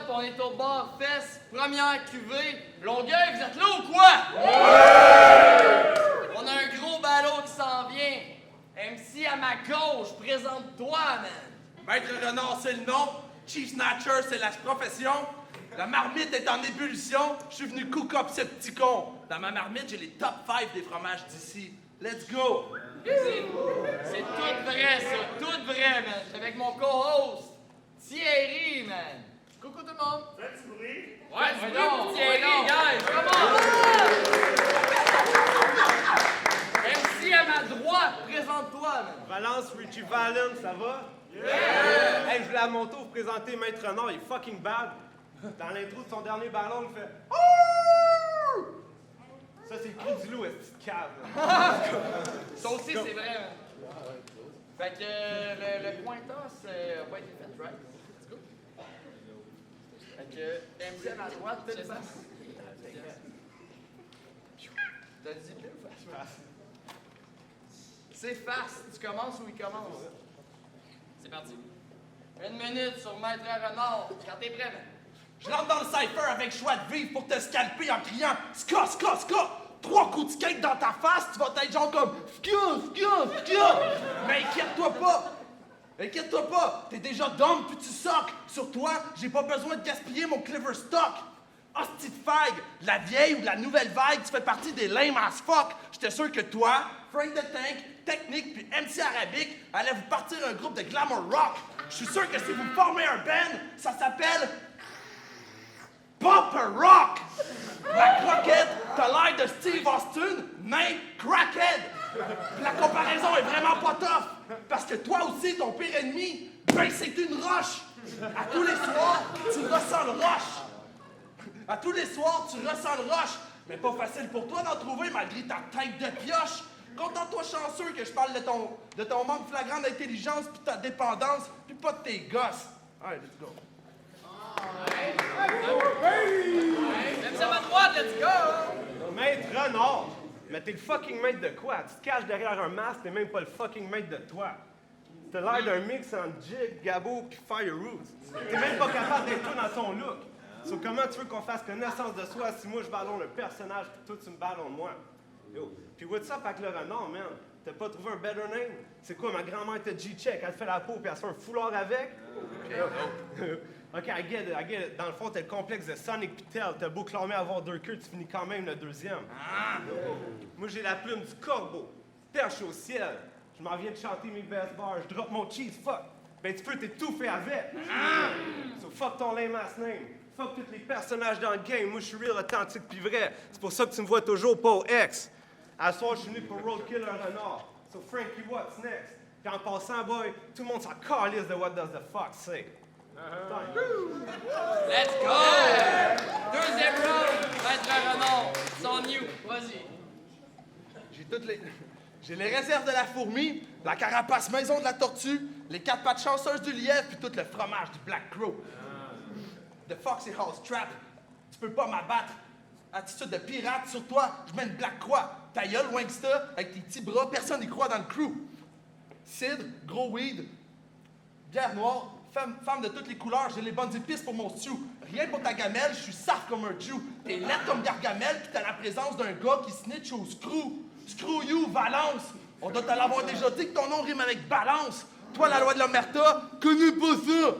up, on est au bar Fest, première cuvée. Longueuil, vous êtes là ou quoi? On a un gros ballot qui s'en vient. MC à ma gauche, présente-toi, man. Maître Renard, c'est le nom. Chief Snatcher, c'est la profession. La marmite est en ébullition. Je suis venu cook up ce petit con. Dans ma marmite, j'ai les top 5 des fromages d'ici. Let's go! C'est tout vrai, ça. Tout vrai, man. Je suis avec mon co-host, Thierry, man. Coucou tout le monde. Faites du bruit. Ouais, du bruit, Thierry, guys. Comment? MC à ma droite, présente-toi, man. Valence, Richie Valen, ça va? Yeah! Hey, je voulais à mon tour vous présenter Maître Renard, il est fucking bad. Dans l'intro de son dernier ballon, il fait Ouh! Ça, c'est le cri du loup, est-ce que Ça aussi, c'est vrai, man. Fait que le point toss n'a pas été fait, right? Let's go. Fait que MC à ma droite, t'as ça. T'as dit pile ou face? C'est face. Tu commences ou il commence? C'est parti. 1 minute sur Maître Renard. Quand t'es prêt, man. Je rentre dans le cypher avec choix de vivre pour te scalper en criant Ska, ska, ska! 3 coups de skate dans ta face, tu vas être genre comme Ska, ska, ska! Mais inquiète-toi pas! Inquiète-toi pas! T'es déjà dumb puis tu soques! Sur toi, j'ai pas besoin de gaspiller mon clever stock! Hostie de fag! De la vieille ou de la nouvelle vague, tu fais partie des lame as fuck! J'étais sûr que toi, Frank the Tank, Technique puis MC Arabic allaient vous partir un groupe de glamour rock! Je suis sûr que si vous formez un band, ça s'appelle Pop Rock! La croquette, t'as l'air de Steve Austin, mais crackhead! La comparaison est vraiment pas tough, parce que toi aussi, ton pire ennemi, ben c'est une roche! À tous les soirs, tu ressens le rush! À tous les soirs, tu ressens le rush! Mais pas facile pour toi d'en trouver malgré ta tête de pioche! Contente-toi chanceux que je parle de ton manque flagrant d'intelligence puis ta dépendance, puis pas de tes gosses! Allez, let's go! MC à ma droite, let's go! Maître Renard! Mais t'es le fucking maître de quoi? Tu te caches derrière un masque, t'es même pas le fucking maître de toi. T'as l'air d'un mix entre Jig, Gabo pis Fire Roots. T'es même pas capable d'être toi dans ton look. So comment tu veux qu'on fasse connaissance de soi si moi je ballonne le personnage pis toi tu me ballonnes moi? Yo, pis what's up avec le renard, man? T'as pas trouvé un better name? C'est quoi, ma grand-mère était G-check, elle te fait la peau pis elle se fait un foulard avec? OK, I get it. Dans le fond, t'as le complexe de Sonic Pitel. T'as beau clamer avoir 2 queues, tu finis quand même le 2e. Moi, j'ai la plume du corbeau. Perche au ciel. Je m'en viens de chanter mes best bars. Je drop mon cheese, fuck. Ben, tu peux t'étouffer avec. So, fuck ton lame ass name. Fuck tous les personnages dans le game. Moi, je suis real, authentique pis vrai. C'est pour ça que tu me vois toujours pas au X. À ce soir, je suis venu pour roadkill un renard. So, Frankie, what's next? Puis en passant, boy, tout le monde s'en calisse de what does the fuck say. Let's go! Deuxième round, Maître Renard, sans new, vas-y. J'ai les réserves de la fourmi, la carapace maison de la tortue, les 4 pattes chanceuses du lièvre, puis tout le fromage du Black Crow. The Foxy House Trap, tu peux pas m'abattre. Attitude de pirate sur toi, je mets une Black Croix. Ta gueule, Wangsta, avec tes petits bras, personne n'y croit dans le crew. Cidre, gros weed, bière noire, femme de toutes les couleurs, j'ai les bonnes épices pour mon stew. Rien pour ta gamelle, je suis saf comme un Jew. T'es laide comme Gargamel, pis t'as la présence d'un gars qui snitch au screw. Screw you, Valence! On doit te l'avoir déjà dit que ton nom rime avec balance. Toi, la loi de l'Omerta, connais pas ça!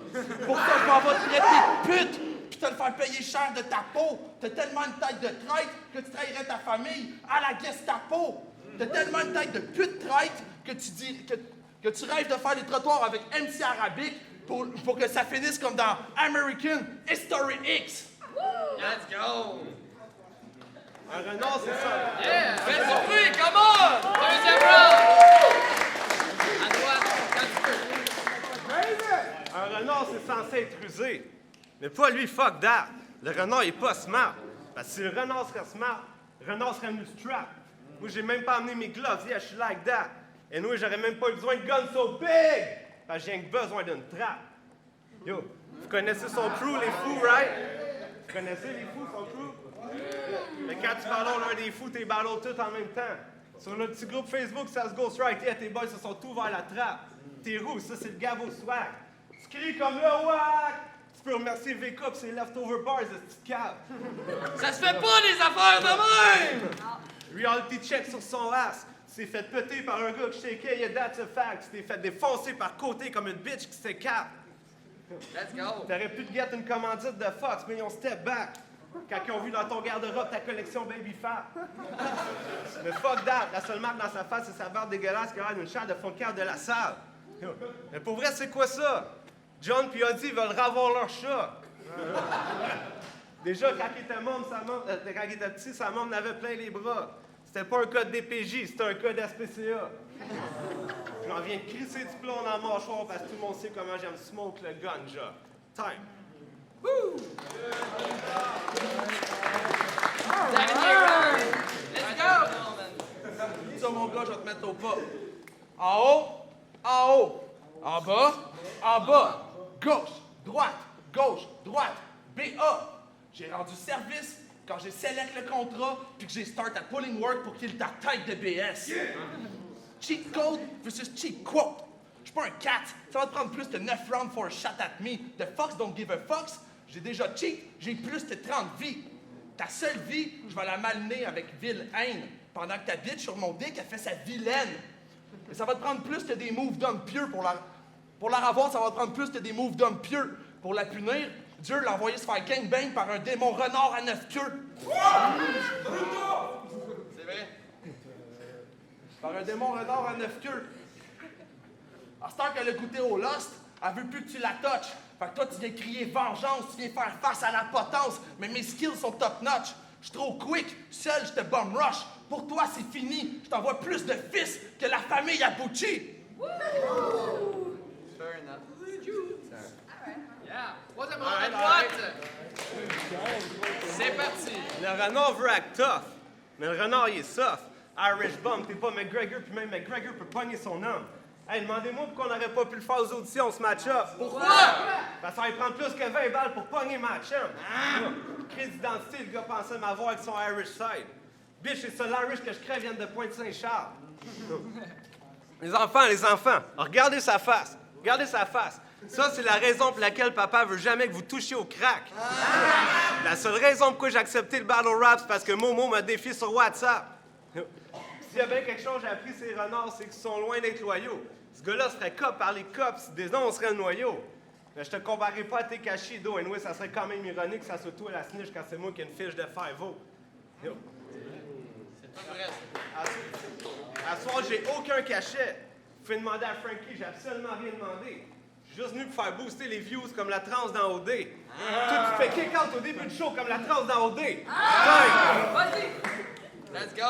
Pour ça, je m'en vais te traiter de pute, pis te le faire payer cher de ta peau. T'as tellement une tête de traître que tu trahirais ta famille à la Gestapo. T'as tellement une tête de pute traître que tu rêves de faire des trottoirs avec MC Arabic pour que ça finisse comme dans American History X. Let's go! Un renard, c'est ça. Yeah! Faites surpris, come on! Deuxième round! À droite, quand tu peux. Un renard, c'est censé être rusé. Mais pas lui, fuck that. Le renard, il est pas smart. Parce que si le renard serait smart, le renard serait venu strap. Moi, j'ai même pas amené mes gloves. Yeah, je suis like that. Et nous, j'aurais même pas eu besoin de gun so big. Parce que j'ai besoin d'une trappe. Yo, vous connaissez son crew, les fous, right? Vous connaissez les fous, son crew? Mais quand tu ballons l'un des fous, t'es ballons tous en même temps. Sur le petit groupe Facebook, ça se Ghost Right. Yeah, tes boys se sont tous vers la trappe. T'es roux, ça c'est le Gabo swag. Tu cries comme le wack, Tu peux remercier VK pis ses leftover bars de petite cave. Ça se fait pas des affaires de même! Reality check sur son ass. Tu t'es fait péter par un gars qui shakeait, yeah, that's a fact. Tu t'es fait défoncer par côté comme une bitch qui s'écape. Let's go! T'aurais pu te get une commandite de Fox, mais ils ont step back. Quand ils ont vu dans ton garde-robe ta collection Baby Fat. Mais fuck that, la seule marque dans sa face, c'est sa barbe dégueulasse qui a l'air d'une chair de fond de cave de la salle. Mais pour vrai, c'est quoi ça? John pis Audie veulent ravoir leur chat. Déjà, quand il était môme, quand il était petit, sa môme n'avait plein les bras. C'était pas un code DPJ, c'était un code SPCA. J'en viens de crisser du plomb dans le mâchoire parce que tout le monde sait comment j'aime smoke le ganja. Time. Woo! Dernier round! Let's go! Ça, mon gars, je vais te mettre au pas. En haut, en haut. En bas, gauche, droite, BA. J'ai rendu service quand j'ai select le contrat puis que j'ai start à pulling work pour kill ta tête de BS. Yeah. Cheat code versus cheat quote. Je suis pas un cat. Ça va te prendre plus de 9 rounds for a shot at me. The fox don't give a fox. J'ai déjà cheat. J'ai plus de 30 vies. Ta seule vie, je vais la malmener avec ville haine. Pendant que ta bitch sur mon dick, elle fait sa vilaine. Mais ça va te prendre plus que des moves d'homme pieux pour la revoir, ça va te prendre plus que des moves d'homme pieux. Pour la punir, Dieu l'a envoyé se faire gangbang par un démon renard à 9 queues. C'est vrai? Par un démon renard à 9 queues. À ce temps qu'elle a goûté au Lost, elle veut plus que tu la touches. Fait que toi, tu viens crier vengeance, tu viens faire face à la potence, mais mes skills sont top-notch. Je suis trop quick, seul, je te bomb rush. Pour toi, c'est fini. Je t'envoie plus de fils que la famille Abuchi. Fair enough. Yeah. Troisième round à droite. C'est parti. Le renard veut act tough, mais le renard, il est soft. Irish bum, t'es pas McGregor, puis même McGregor peut pogner son homme. Hey, demandez-moi pourquoi on n'aurait pas pu le faire aux auditions, ce match-up. Pourquoi? Parce que ça va prendre plus que 20 balles pour pogner ma chum. Crise d'identité, le gars pensait m'avoir avec son Irish side. Bitch, c'est ça l'Irish que je crée viennent de Pointe-Saint-Charles. Les enfants, regardez sa face. Regardez sa face. Ça, c'est la raison pour laquelle papa veut jamais que vous touchiez au crack. La seule raison pourquoi j'ai accepté le battle rap, c'est parce que Momo m'a défié sur WhatsApp. S'il y a bien quelque chose que j'ai appris ces renards, c'est qu'ils sont loin d'être loyaux. Ce gars-là serait cop par les cops, des on serait le noyau. Mais je te comparerai pas à tes cachis d'eau, anyway, ça serait quand même ironique que ça soit toi la snitch quand c'est moi qui ai une fiche de 5-0. Yo. C'est pas vrai, ça. À ce soir, j'ai aucun cachet. Vous pouvez demander à Frankie, j'ai absolument rien demandé. Je suis juste venu pour faire booster les views comme la transe dans OD. Toi, tu te fais kick out au début du show comme la transe dans OD. Vas-y! Let's go!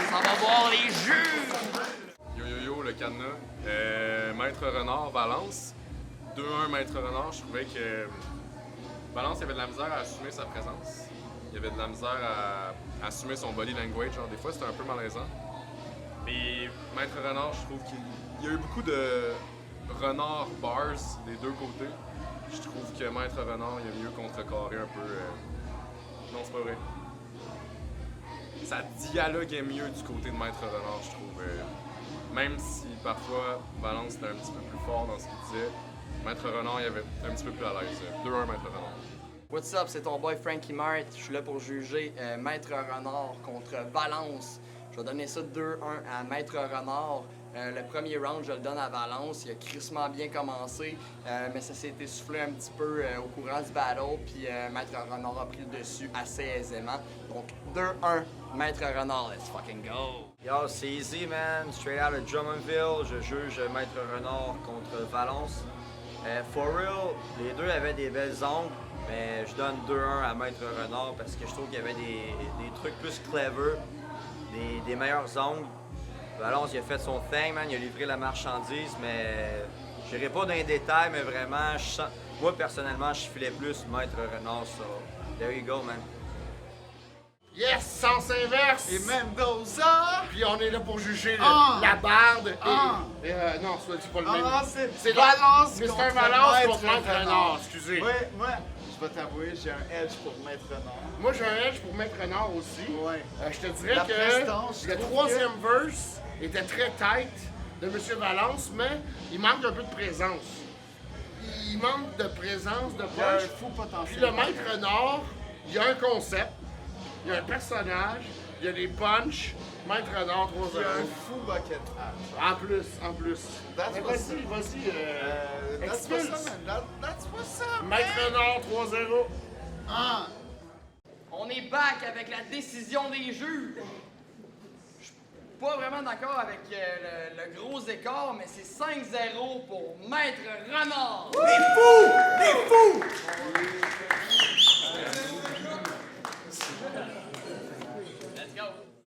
Ça va boire les jus! Yo yo yo, le cadenas. Maître Renard, Valence. 2-1 Maître Renard. Je trouvais que Valence, il avait de la misère à assumer sa présence. Il avait de la misère à assumer son body language. Genre, des fois, c'était un peu malaisant. Mais Maître Renard, je trouve qu'il y a eu beaucoup de renard bars des deux côtés. Je trouve que Maître Renard, il a mieux contrecarré un peu. Non, c'est pas vrai. Ça dialoguait mieux du côté de Maître Renard, je trouve. Même si parfois Valence était un petit peu plus fort dans ce qu'il disait, Maître Renard, il avait un petit peu plus à l'aise. 2-1 Maître Renard. What's up, c'est ton boy Frankie Mart. Je suis là pour juger Maître Renard contre Valence. Je vais donner ça 2-1 à Maître Renard. Le premier round, je le donne à Valence. Il a crissement bien commencé, mais ça s'est essoufflé un petit peu au courant du battle. Puis Maître Renard a pris le dessus assez aisément. Donc 2-1, Maître Renard, let's fucking go! Yo, c'est easy, man. Straight out of Drummondville, je juge Maître Renard contre Valence. For real, les deux avaient des belles angles, mais je donne 2-1 à Maître Renard parce que je trouve qu'il y avait des trucs plus clever, des meilleurs angles. Valence, il a fait son thing, man. Il a livré la marchandise, mais je n'irai pas dans les détails, mais vraiment, moi, personnellement, je filais plus Maître Renard, so there you go, man. Yes, sens inverse! Et Mendoza! Puis on est là pour juger la barde et... non, c'est pas le même. C'est Valence Mr. contre Valence contre Maître Maître Renard, excusez. Oui, moi, je vais t'avouer, j'ai un edge pour Maître Renard. Moi, j'ai un edge pour Maître Renard aussi. Ouais. Je te dirais La que prestance, le je trouve troisième verse, était très tight de M. Valence, mais il manque un peu de présence. Il manque de présence, de Il y a un punch. fou potentiel. Puis le maître Renard, il y a un concept, il y a un personnage, il y a des punchs. Maître Renard 3-0. Il y a un fou bucket hat. En plus. That's Mais what's vas-y, That's expulse. what's up, man. That's what's up, man. Maître Renard 3-0. Ah. On est back avec la décision des juges. Je suis pas vraiment d'accord avec le gros écart, mais c'est 5-0 pour Maître Renard. Des fous! Des fous!